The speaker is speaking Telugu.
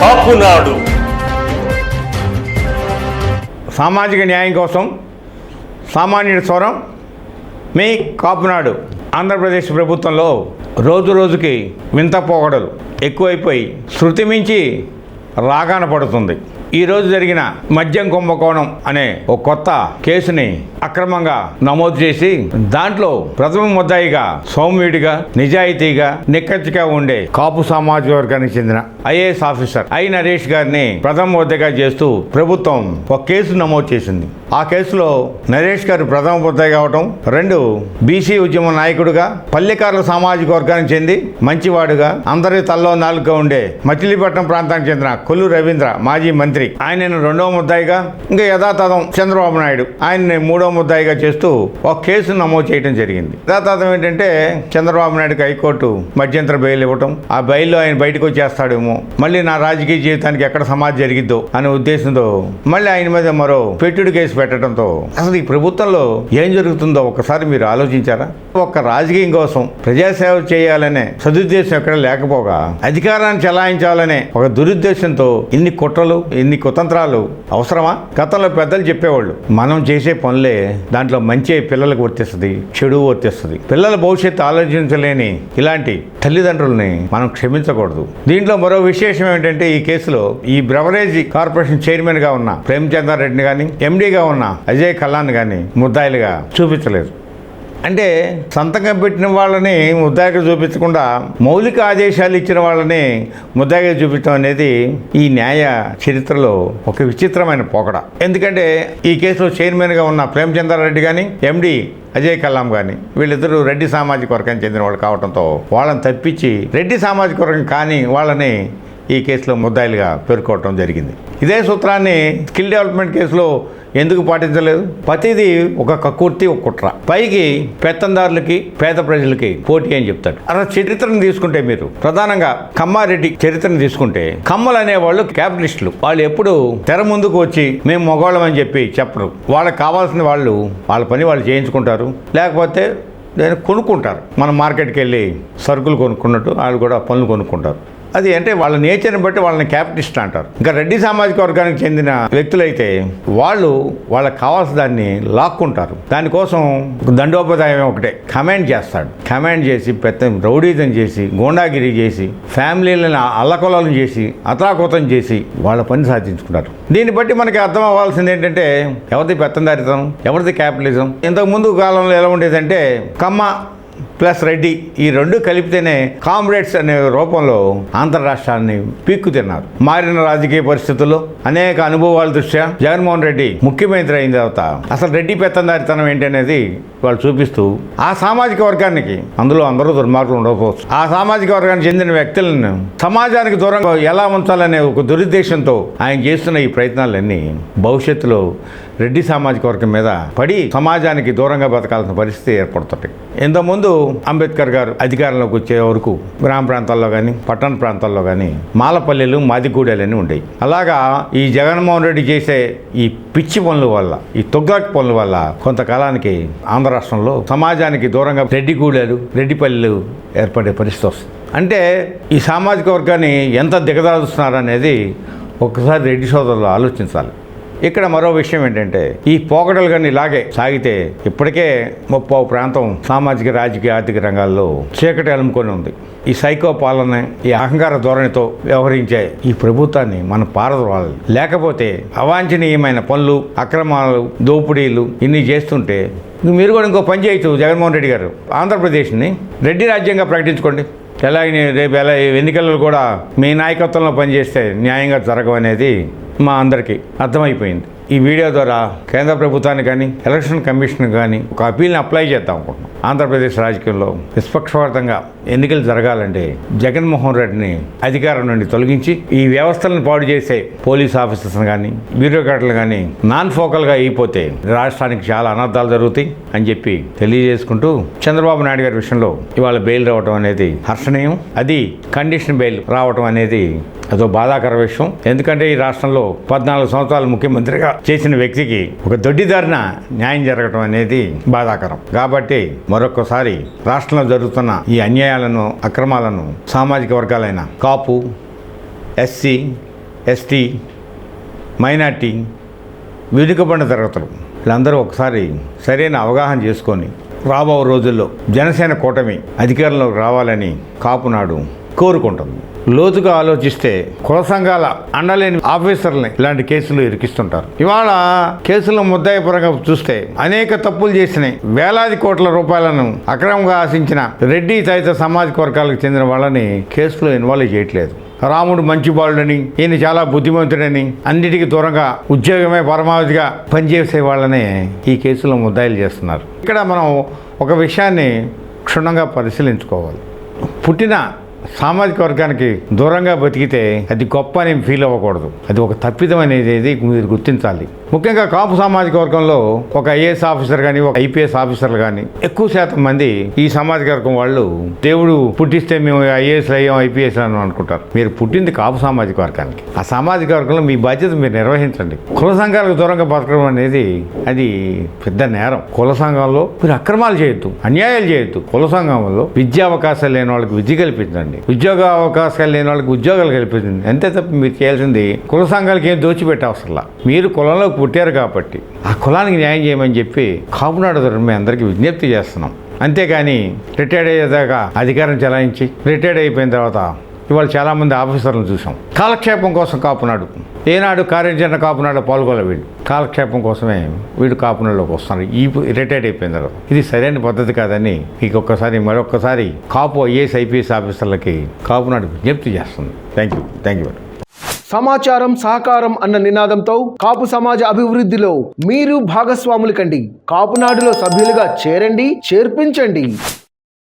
కాపునాడు. సామాజిక న్యాయం కోసం సామాన్యుడి స్వరం మీ కాపునాడు. ఆంధ్రప్రదేశ్ ప్రభుత్వంలో రోజు రోజుకి వింత పోగడలు ఎక్కువైపోయి శృతి మించి రాగాన పడుతుంది. ఈరోజు జరిగిన మద్యం కుంభకోణం అనే ఒక కొత్త కేసుని అక్రమంగా నమోదు చేసి దాంట్లో ప్రథమ ముద్దాయిగా సౌమ్యుడిగా నిజాయితీగా నిక్కచ్చిగా ఉండే కాపు సామాజిక వర్గానికి చెందిన ఐఏఎస్ ఆఫీసర్ ఐ నరేష్ గారిని ప్రథమ ముద్దాయిగా చేస్తూ ప్రభుత్వం ఒక కేసు నమోదు చేసింది. ఆ కేసులో నరేష్ గారు ప్రథమ ముద్దాయి కావటం, 2 బీసీ ఉద్యమ నాయకుడుగా, పల్లెకారుల సామాజిక వర్గానికి చెంది మంచివాడుగా, అందరి తల్లో నాలుగుగా ఉండే మచిలీపట్నం ప్రాంతానికి చెందిన కొల్లు రవీంద్ర మాజీ మంత్రి ఆయనను 2వ ముద్దాయిగా, ఇంకా యథాతథం చంద్రబాబు నాయుడు ఆయన్ని 3వ ముద్దాయిగా చేస్తూ ఒక కేసు నమోదు చేయడం జరిగింది. యథాతథం ఏంటంటే చంద్రబాబు నాయుడుకి హైకోర్టు మధ్యంతర బెయిల్ ఇవ్వటం, ఆ బెయిల్లో ఆయన బయటకు వచ్చేస్తాడేమో, మళ్ళీ నా రాజకీయ జీవితానికి ఎక్కడ సమాధి జరిగిద్దో అనే ఉద్దేశంతో మళ్ళీ ఆయన మీద మరో పెట్టుడు కేసు పెట్టడంతో అసలు ఈ ప్రభుత్వంలో ఏం జరుగుతుందో ఒకసారి మీరు ఆలోచించారా? ఒక్క రాజకీయం కోసం ప్రజాసేవ చేయాలనే సదుద్దేశం ఎక్కడ లేకపోగా అధికారాన్ని చెలాయించాలనే ఒక దురుద్దేశంతో ఇన్ని కుట్రలు, ఇన్ని కుతంత్రాలు అవసరమా? గతంలో పెద్దలు చెప్పేవాళ్ళు, మనం చేసే పనులే దాంట్లో మంచి పిల్లలకు వర్తిస్తుంది, చెడు వర్తిస్తుంది. పిల్లల భవిష్యత్తు ఆలోచించలేని ఇలాంటి తల్లిదండ్రుల్ని మనం క్షమించకూడదు. దీంట్లో మరో విశేషం ఏంటంటే ఈ కేసులో ఈ బ్రెవరేజ్ కార్పొరేషన్ చైర్మన్ గా ఉన్న ప్రేమచంద్ర రెడ్డిని కానీ, ఎండీగా ఉన్న అజయ్ కల్లాన్ కానీ ముద్దాయిలుగా చూపించలేదు. అంటే సంతకం పెట్టిన వాళ్ళని ముద్దాయిగా చూపించకుండా మౌలిక ఆదేశాలు ఇచ్చిన వాళ్ళని ముద్దాయిగా చూపించడం అనేది ఈ న్యాయ చరిత్రలో ఒక విచిత్రమైన పోకడ. ఎందుకంటే ఈ కేసులో చైర్మన్గా ఉన్న ప్రేమచంద్రారెడ్డి కానీ, ఎండి అజయ్ కల్లాం కానీ వీళ్ళిద్దరూ రెడ్డి సామాజిక వర్గానికి చెందిన వాళ్ళు కావడంతో వాళ్ళని తప్పించి రెడ్డి సామాజిక వర్గం కానీ వాళ్ళని ఈ కేసులో ముద్దాయిలుగా పేర్కోవటం జరిగింది. ఇదే సూత్రాన్ని స్కిల్ డెవలప్మెంట్ కేసులో ఎందుకు పాటించలేదు? ప్రతిదీ ఒక కక్కుర్తి, ఒక కుట్ర. పైకి పెత్తందారులకి, పేద ప్రజలకి పోటీ అని చెప్తాడు. అసలు చరిత్రను తీసుకుంటే మీరు ప్రధానంగా కమ్మారెడ్డి చరిత్రను తీసుకుంటే కమ్మలు అనేవాళ్ళు క్యాపిటలిస్టులు. వాళ్ళు ఎప్పుడు తెర ముందుకు వచ్చి మేము మగవాళ్ళం అని చెప్పి చెప్పరు. వాళ్ళకి కావాల్సిన వాళ్ళు వాళ్ళ పని వాళ్ళు చేయించుకుంటారు, లేకపోతే దాన్ని కొనుక్కుంటారు. మనం మార్కెట్కి వెళ్ళి సరుకులు కొనుక్కున్నట్టు వాళ్ళు కూడా పనులు కొనుక్కుంటారు. అది అంటే వాళ్ళ నేచర్ని బట్టి వాళ్ళని క్యాపిటలిస్ట్ అంటారు. ఇంకా రెడ్డి సామాజిక వర్గానికి చెందిన వ్యక్తులైతే వాళ్ళు వాళ్ళకి కావాల్సిన దాన్ని లాక్కుంటారు. దానికోసం దండోపాధ్యాయం ఒకటే కమాండ్ చేస్తాడు. కమాండ్ చేసి పెద్ద రౌడీజం చేసి, గోండాగిరి చేసి, ఫ్యామిలీలను అల్లకొలం చేసి, అతలాకుతం చేసి వాళ్ళ పని సాధించుకుంటారు. దీన్ని బట్టి మనకి అర్థం అవ్వాల్సింది ఏంటంటే ఎవరిది పెత్తందారితనం, ఎవరిది క్యాపిటలిజం. ఇంతకుముందు కాలంలో ఎలా ఉండేదంటే కమ్మ ప్లస్ రెడ్డి ఈ 2 కలిపితేనే కామ్రేడ్స్ అనే రూపంలో ఆంధ్ర రాష్ట్రాన్ని పీక్కు తిన్నారు. మారిన రాజకీయ పరిస్థితుల్లో అనేక అనుభవాల దృష్ట్యా జగన్మోహన్ రెడ్డి ముఖ్యమంత్రి అయిన తర్వాత అసలు రెడ్డి పెత్తందారితనం ఏంటి అనేది వాళ్ళు చూపిస్తూ ఆ సామాజిక వర్గానికి, అందులో అందరూ దుర్మార్గులు ఉండకపోవచ్చు, ఆ సామాజిక వర్గానికి చెందిన వ్యక్తులను సమాజానికి దూరంగా ఎలా ఉంచాలనే ఒక దురుద్దేశంతో ఆయన చేస్తున్న ఈ ప్రయత్నాలన్నీ భవిష్యత్తులో రెడ్డి సామాజిక వర్గం మీద పడి సమాజానికి దూరంగా బతకాల్సిన పరిస్థితి ఏర్పడుతుంది. ఇంతకుముందు అంబేద్కర్ గారు అధికారంలోకి వచ్చే వరకు గ్రామ ప్రాంతాల్లో కానీ, పట్టణ ప్రాంతాల్లో కానీ మాలపల్లెలు, మాదిగూడెలని ఉండేవి. అలాగా ఈ జగన్మోహన్ రెడ్డి చేసే ఈ పిచ్చి పనుల వల్ల, ఈ తొగ్గాకి పనుల వల్ల కొంతకాలానికి ఆంధ్ర రాష్ట్రంలో సమాజానికి దూరంగా రెడ్డి గూడెలు, రెడ్డి పల్లెలు ఏర్పడే పరిస్థితి వస్తుంది. అంటే ఈ సామాజిక వర్గాన్ని ఎంత దిగదారుస్తున్నారు అనేది ఒక్కసారి రెడ్డి సోదరులు ఆలోచించాలి. ఇక్కడ మరో విషయం ఏంటంటే ఈ పోకడలు కానీ ఇలాగే సాగితే ఇప్పటికే 30 ప్రాంతం సామాజిక, రాజకీయ, ఆర్థిక రంగాల్లో చీకటి అలుముకొని ఉంది. ఈ సైకో పాలన, ఈ అహంకార ధోరణితో వ్యవహరించే ఈ ప్రభుత్వాన్ని మనం పారదోలాలి. లేకపోతే అవాంఛనీయమైన పనులు, అక్రమాలు, దోపిడీలు ఇన్ని చేస్తుంటే మీరు కూడా ఇంకో పని చేయొచ్చు. జగన్మోహన్ రెడ్డి గారు ఆంధ్రప్రదేశ్ని రెడ్డి రాజ్యంగా ప్రకటించుకోండి. రేపు ఎన్నికల్లో కూడా మీ నాయకత్వంలో పనిచేస్తే న్యాయంగా జరగవనేది మా అందరికీ అర్థమైపోయింది. ఈ వీడియో ద్వారా కేంద్ర ప్రభుత్వానికి కానీ, ఎలక్షన్ కమిషన్ కానీ ఒక అపీల్ని అప్లై చేద్దాం అనుకుంటున్నాం. ఆంధ్రప్రదేశ్ రాజకీయంలో నిష్పక్షపాతంగా ఎన్నికలు జరగాలంటే జగన్మోహన్ రెడ్డిని అధికారం నుండి తొలగించి ఈ వ్యవస్థలను పాడు చేసే పోలీస్ ఆఫీసర్స్ కానీ, బ్యూరోక్రాట్లు కానీ నాన్ ఫోకల్గా అయిపోతే రాష్ట్రానికి చాలా అనర్థాలు జరుగుతాయి అని చెప్పి తెలియజేసుకుంటూ, చంద్రబాబు నాయుడు గారి విషయంలో ఇవాళ బెయిల్ రావడం అనేది హర్షణీయం. అది కండిషన్ బెయిల్ రావడం అనేది అదో బాధాకర విషయం. ఎందుకంటే ఈ రాష్ట్రంలో 14 సంవత్సరాలు ముఖ్యమంత్రిగా చేసిన వ్యక్తికి ఒక దొడ్డిదారిన న్యాయం జరగడం అనేది బాధాకరం. కాబట్టి మరొకసారి రాష్ట్రంలో జరుగుతున్న ఈ అన్యాయాలను, అక్రమాలను సామాజిక వర్గాలైన కాపు, ఎస్సీ, ఎస్టీ, మైనార్టీ, వెనుకబడిన తరగతులు వీళ్ళందరూ ఒకసారి సరైన అవగాహన చేసుకొని రాబో రోజుల్లో జనసేన కూటమి అధికారంలోకి రావాలని కాపునాడు కోరుకుంటుంది. లోతుగా ఆలోచిస్తే కుల సంఘాల అండలేని ఆఫీసర్లని ఇలాంటి కేసులు ఇరికిస్తుంటారు. ఇవాళ కేసుల ముద్దాయిపరంగా చూస్తే అనేక తప్పులు చేసినాయి, వేలాది కోట్ల రూపాయలను అక్రమంగా ఆశించిన రెడ్డి తదితర సామాజిక వర్గాలకు చెందిన వాళ్ళని కేసులో ఇన్వాల్వ్ చేయట్లేదు. రాముడు మంచి బాలుడని, ఈయన చాలా బుద్ధిమంతుడని, అన్నిటికీ దూరంగా ఉద్యోగమే పరమావధిగా పనిచేసే వాళ్ళని ఈ కేసులో ముద్దాయిలు చేస్తున్నారు. ఇక్కడ మనం ఒక విషయాన్ని క్షుణ్ణంగా పరిశీలించుకోవాలి. పుట్టిన సామాజిక వర్గానికి దూరంగా బతికితే అది గొప్ప అని ఫీల్ అవ్వకూడదు. అది ఒక తప్పిదం అనేది మీరు గుర్తించాలి. ముఖ్యంగా కాపు సామాజిక వర్గంలో ఒక ఐఏఎస్ ఆఫీసర్ కానీ, ఒక ఐపీఎస్ ఆఫీసర్లు కానీ ఎక్కువ శాతం మంది ఈ సామాజిక వర్గం వాళ్ళు దేవుడు పుట్టిస్తే మేము ఐఏఎస్ అయ్యాం, ఐపీఎస్ అని అనుకుంటారు. మీరు పుట్టింది కాపు సామాజిక వర్గానికి. ఆ సామాజిక వర్గంలో మీ బాధ్యత మీరు నిర్వహించండి. కుల సంఘాలకు దూరంగా బతకడం అనేది అది పెద్ద నేరం. కుల సంఘంలో మీరు అక్రమాలు చేయొద్దు, అన్యాయాలు చేయొద్దు. కుల సంఘంలో విద్యా అవకాశాలు లేని వాళ్ళకి విద్య కల్పించండి, ఉద్యోగ అవకాశాలు లేని వాళ్ళకి ఉద్యోగాలు కల్పించండి. అంతే తప్ప మీరు చేయాల్సింది కుల సంఘాలకి ఏం దోచిపెట్టే అవసరంలా. మీరు కులంలో పుట్టారు కాబట్టి ఆ కులానికి న్యాయం చేయమని చెప్పి కాపునాడు మేము అందరికీ విజ్ఞప్తి చేస్తున్నాం. అంతేగాని రిటైర్డ్ అయ్యేదాకా అధికారం చెలాయించి రిటైర్డ్ అయిపోయిన తర్వాత ఇవాళ చాలామంది ఆఫీసర్లను చూసాం. కాలక్షేపం కోసం కాపునాడు, ఏనాడు కార్యాచరణ కాపునాడు పాల్గొల వీడు కాలక్షేపం కోసమే వీడు కాపునాడులోకి వస్తున్నారు ఈ రిటైర్డ్ అయిపోయిన తర్వాత. ఇది సరైన పద్ధతి కాదని మరొకసారి కాపు ఐఏఎస్ ఐపీఎస్ ఆఫీసర్లకి కాపునాడు విజ్ఞప్తి చేస్తుంది. Thank you. సమాచారం సహకారం అన్న నినాదంతో కాపు సమాజ అభివృద్ధిలో మీరు భాగస్వాములు కండి. కాపునాడులో సభ్యులుగా చేరండి, చేర్పించండి.